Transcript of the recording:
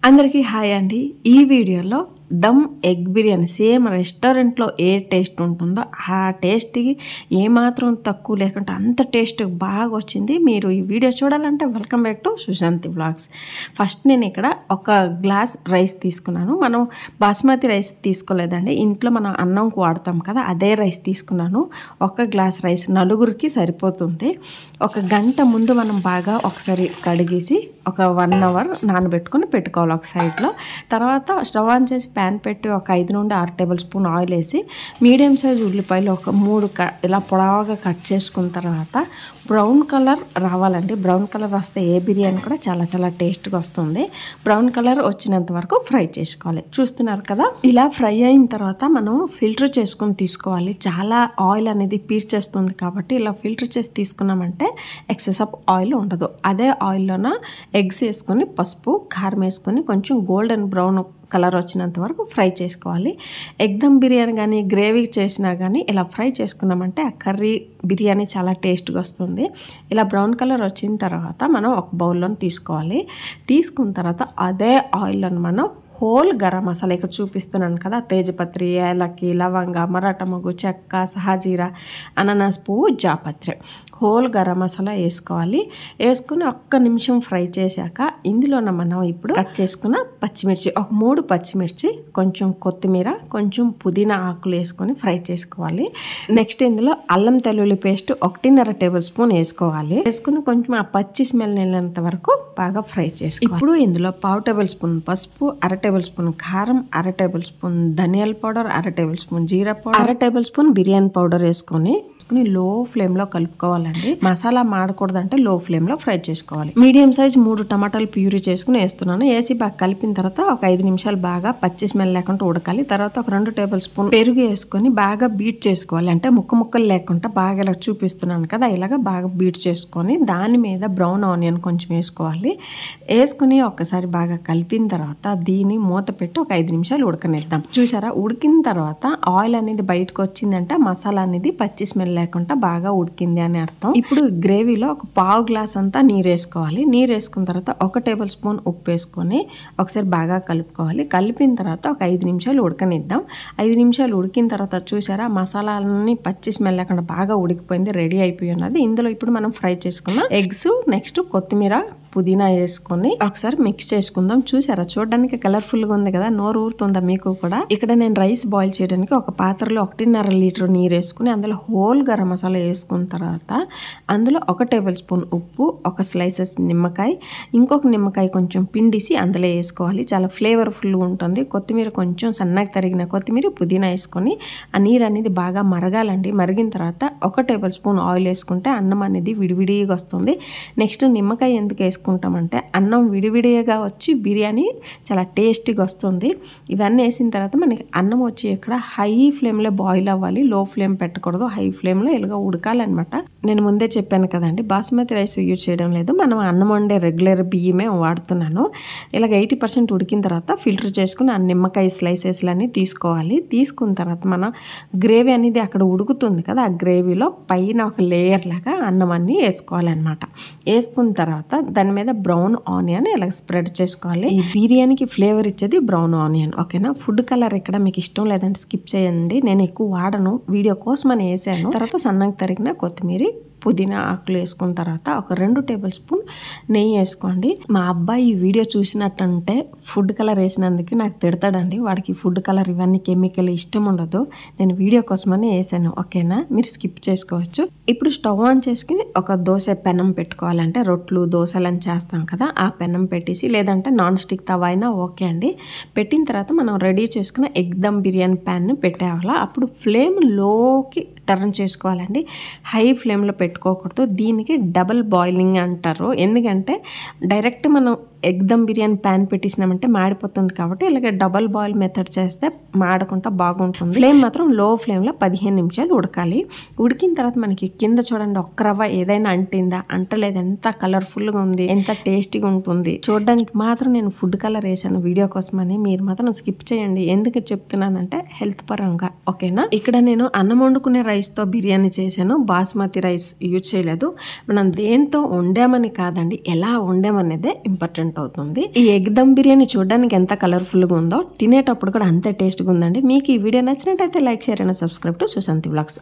అందరికీ హాయ్ అండి. ఈ వీడియోలో దమ్ ఎగ్ బిర్యానీ సేమ్ రెస్టారెంట్లో ఏ టేస్ట్ ఉంటుందో ఆ టేస్ట్కి ఏమాత్రం తక్కువ లేకుండా అంత టేస్ట్ బాగా వచ్చింది. మీరు ఈ వీడియో చూడాలంటే welcome back to Sushanti vlogs. First నేను ఇక్కడ ఒక గ్లాస్ రైస్ తీసుకున్నాను. మనం బాస్మతి రైస్ తీసుకోలేదండి, ఇంట్లో మనం అన్నంకు వాడతాం కదా, అదే రైస్ తీసుకున్నాను. ఒక గ్లాస్ రైస్ నలుగురికి సరిపోతుంది. ఒక గంట ముందు మనం బాగా ఒకసారి కడిగేసి ఒక 1 అవర్ నానబెట్టుకొని పెట్టుకోవాలి ఒక సైడ్లో. తర్వాత స్టవ్ ఆన్ చేసి ప్యాన్ పెట్టి ఒక 5 నుండి 6 టేబుల్ స్పూన్ ఆయిల్ వేసి మీడియం సైజ్ ఉల్లిపాయలు ఒక 3 ఇలా పొడవుగా కట్ చేసుకున్న తర్వాత బ్రౌన్ కలర్ రావాలండి. బ్రౌన్ కలర్ వస్తే ఏ బిర్యానీ కూడా చాలా చాలా టేస్ట్గా వస్తుంది. బ్రౌన్ కలర్ వచ్చినంత వరకు ఫ్రై చేసుకోవాలి. చూస్తున్నారు కదా, ఇలా ఫ్రై అయిన తర్వాత మనం ఫిల్టర్ చేసుకొని తీసుకోవాలి. చాలా ఆయిల్ అనేది పీల్చేస్తుంది కాబట్టి ఇలా ఫిల్టర్ చేసి తీసుకున్నామంటే ఎక్సెస్ ఆఫ్ ఆయిల్ ఉండదు. అదే ఆయిల్లోన ఎగ్స్ వేసుకొని పసుపు కారం వేసుకొని కొంచెం గోల్డెన్ బ్రౌన్ కలర్ వచ్చినంత వరకు ఫ్రై చేసుకోవాలి. ఎగ్ దమ్ బిర్యానీ కానీ గ్రేవీ చేసినా కానీ ఇలా ఫ్రై చేసుకున్నామంటే ఆ కర్రీ బిర్యానీ చాలా టేస్ట్గా వస్తుంది. ఇలా బ్రౌన్ కలర్ వచ్చిన తర్వాత మనం ఒక బౌల్లో తీసుకోవాలి. తీసుకున్న తర్వాత అదే ఆయిల్లో మనం హోల్ గరం మసాలా ఇక్కడ చూపిస్తున్నాను కదా, తేజపత్రి, ఏలకి, లవంగ, మరాఠా మొగ్గు, చెక్క, సహాజీరా, అనానాస్ పువ్వు, జాపత్రి, హోల్ గరం మసాలా వేసుకోవాలి. వేసుకుని 1 నిమిషం ఫ్రై చేశాక ఇందులోన మనం ఇప్పుడు కట్ చేసుకున్న పచ్చిమిర్చి, ఒక 3 పచ్చిమిర్చి, కొంచెం కొత్తిమీర, కొంచెం పుదీనా ఆకులు వేసుకొని ఫ్రై చేసుకోవాలి. నెక్స్ట్ ఇందులో అల్లం తెల్లుల్లి పేస్ట్ 1.5 టేబుల్ స్పూన్ వేసుకోవాలి. వేసుకుని కొంచెం ఆ పచ్చి స్మెల్ వెళ్ళేంత వరకు బాగా ఫ్రై చేసుకోవాలి. ఇప్పుడు ఇందులో 1/2 టేబుల్ స్పూన్ పసుపు, 1/2 టేబుల్ స్పూన్ కారం, 1/2 టేబుల్ స్పూన్ ధనియాల పౌడర్, 1/2 టేబుల్ స్పూన్ జీరా powder, 1/2 tablespoon biryani powder వేసుకొని లో ఫ్లేమ్లో కలుపుకోవాలండి. మసాలా మాడకూడదంటే లో ఫ్లేమ్లో ఫ్రై చేసుకోవాలి. మీడియం సైజ్ 3 టమాటాలు ప్యూరీ చేసుకుని వేస్తున్నాను. వేసి బాగా కలిపిన తర్వాత ఒక 5 నిమిషాలు బాగా పచ్చి స్మెల్ లేకుండా ఉడకాలి. తర్వాత ఒక 2 టేబుల్ స్పూన్ పెరుగు వేసుకొని బాగా బీట్ చేసుకోవాలి. అంటే ముక్కలు లేకుండా బాగా ఇలా చూపిస్తున్నాను కదా, ఇలాగ బాగా బీట్ చేసుకొని దాని మీద బ్రౌన్ ఆనియన్ కొంచెం వేసుకోవాలి. వేసుకుని ఒకసారి బాగా కలిపిన తర్వాత దీన్ని మూత పెట్టి ఒక 5 నిమిషాలు ఉడకనిద్దాం. చూసారా, ఉడికిన తర్వాత ఆయిల్ అనేది బయటకు వచ్చిందంటే మసాలా అనేది పచ్చి స్మెల్ లేకుండా బాగా ఉడికింది అని అర్థం. ఇప్పుడు గ్రేవీలో ఒక 1/2 గ్లాస్ అంతా నీరు వేసుకోవాలి. నీరు వేసుకున్న తర్వాత 1 టేబుల్ స్పూన్ ఉప్పు వేసుకొని ఒకసారి బాగా కలుపుకోవాలి. కలిపిన తర్వాత ఒక 5 నిమిషాలు ఉడకనిద్దాం. 5 నిమిషాలు ఉడికిన తర్వాత చూసారా, మసాలాలన్నీ పచ్చి స్మెల్ లేకుండా బాగా ఉడికిపోయింది, రెడీ అయిపోయి ఉన్నది. ఇందులో ఇప్పుడు మనం ఫ్రై చేసుకున్న ఎగ్స్, నెక్స్ట్ కొత్తిమీర, పుదీనా వేసుకొని ఒకసారి మిక్స్ చేసుకుందాం. చూసారా, చూడడానికి కలర్ఫుల్గా ఉంది కదా, నోరు ఊరుతుందా మీకు కూడా? ఇక్కడ నేను రైస్ బాయిల్ చేయడానికి ఒక పాత్రలో 1.5 లీటర్ నీరు వేసుకుని అందులో హోల్ గరం మసాలా వేసుకున్న తర్వాత అందులో 1 టేబుల్ స్పూన్ ఉప్పు, ఒక స్లైసెస్ నిమ్మకాయ, ఇంకొక నిమ్మకాయ కొంచెం పిండిసి అందులో వేసుకోవాలి. చాలా ఫ్లేవర్ఫుల్గా ఉంటుంది. కొత్తిమీర కొంచెం సన్నగా తరిగిన కొత్తిమీర, పుదీనా వేసుకొని ఆ నీరు అనేది బాగా మరగాలండి. మరిగిన తర్వాత 1 టేబుల్ స్పూన్ ఆయిల్ వేసుకుంటే అన్నం అనేది విడివిడిగా వస్తుంది. నెక్స్ట్ నిమ్మకాయ ఎందుకు వేసుకుంటామంటే అన్నం విడివిడిగా వచ్చి బిర్యానీ చాలా టేస్టీగా వస్తుంది. ఇవన్నీ వేసిన తర్వాత మనకి అన్నం వచ్చి ఇక్కడ హై ఫ్లేమ్లో బాయిల్ అవ్వాలి. లో ఫ్లేమ్ పెట్టకూడదు, హై ఫ్లేమ్లో ఇలాగ ఉడకాలన్నమాట. నేను ముందే చెప్పాను కదండి, బాస్మతి రైస్ యూజ్ చేయడం లేదు, మనం అన్నం వండే రెగ్యులర్ బియ్యమే వాడుతున్నాను. ఇలాగ 80% ఉడికిన తర్వాత ఫిల్టర్ చేసుకుని ఆ నిమ్మకాయ స్లైసెస్లన్నీ తీసుకోవాలి. తీసుకున్న తర్వాత మనం గ్రేవీ అనేది అక్కడ ఉడుకుతుంది కదా, ఆ గ్రేవీలో పైన ఒక లేయర్ లాగా అన్నం అన్నీ వేసుకోవాలన్నమాట. వేసుకున్న తర్వాత దాని మీద బ్రౌన్ ఆనియన్ ఇలా స్ప్రెడ్ చేసుకోవాలి. ఈ బిర్యానీకి ఫ్లేవర్ ఇచ్చేది బ్రౌన్ ఆనియన్, ఓకేనా. ఫుడ్ కలర్ ఇక్కడ మీకు ఇష్టం లేదంటే స్కిప్ చేయండి, నేను ఎక్కువ వాడను, వీడియో కోసం అని వేసాను. తర్వాత సన్నగా తరిగిన కొత్తిమీర, పుదీనా ఆకులు వేసుకున్న తర్వాత ఒక 2 టేబుల్ స్పూన్ నెయ్యి వేసుకోండి. మా అబ్బాయి ఈ వీడియో చూసినట్టుంటే ఫుడ్ కలర్ వేసినందుకు నాకు తిడతాడండి. వాడికి ఫుడ్ కలర్ ఇవన్నీ కెమికల్ ఇష్టం ఉండదు. నేను వీడియో కోసమని వేసాను, ఓకేనా, మీరు స్కిప్ చేసుకోవచ్చు. ఇప్పుడు స్టవ్ ఆన్ చేసుకుని ఒక దోశ పెనం పెట్టుకోవాలంటే రొట్లు దోశలు అని చేస్తాం కదా, ఆ పెనం పెట్టేసి, లేదంటే నాన్ స్టిక్ తవా అయినా ఓకే అండి. పెట్టిన తర్వాత మనం రెడీ చేసుకున్న ఎగ్ దమ్ బిర్యానీ ప్యాన్ని పెట్టేవాళ్ళ. అప్పుడు ఫ్లేమ్ లోకి టర్న్ చేసుకోవాలండి, హై ఫ్లేమ్లో పెట్టుకోకూడదు. దీనికి డబుల్ బాయిలింగ్ అంటారు. ఎందుకంటే డైరెక్ట్ మనం ఎగ్ దమ్ బిర్యానీ ప్యాన్ పెట్టేసినామంటే మాడిపోతుంది కాబట్టి ఇలాగ డబల్ బాయిల్ మెథడ్ చేస్తే మాడకుండా బాగుంటుంది. ఫ్లేమ్ మాత్రం లో ఫ్లేమ్లో 15 నిమిషాలు ఉడకాలి. ఉడికిన తర్వాత మనకి కింద చూడండి, ఒక్క రవ్వ ఏదైనా అంటిందా, అంటలేదు, ఎంత కలర్ఫుల్గా ఉంది, ఎంత టేస్టీగా ఉంటుంది. చూడడానికి మాత్రం నేను ఫుడ్ కలర్ వేసాను వీడియో కోసమని, మీరు మాత్రం స్కిప్ చేయండి. ఎందుకు చెప్తున్నానంటే హెల్త్ పరంగా, ఓకేనా. ఇక్కడ నేను అన్నం వండుకునే రైస్తో బిర్యానీ చేశాను, బాస్మతి రైస్ యూజ్ చేయలేదు. మనం దేంతో వండామని కాదండి, ఎలా వండామనేదే ఇంపార్టెంట్. డిఫరెంట్ అవుతుంది. ఈ ఎగ్ దమ్ బిర్యానీ చూడడానికి ఎంత కలర్ఫుల్గా ఉందో తినేటప్పుడు కూడా అంతే టేస్ట్గా ఉందండి. మీకు ఈ వీడియో నచ్చినట్టయితే like, share and subscribe to Sushanti vlogs.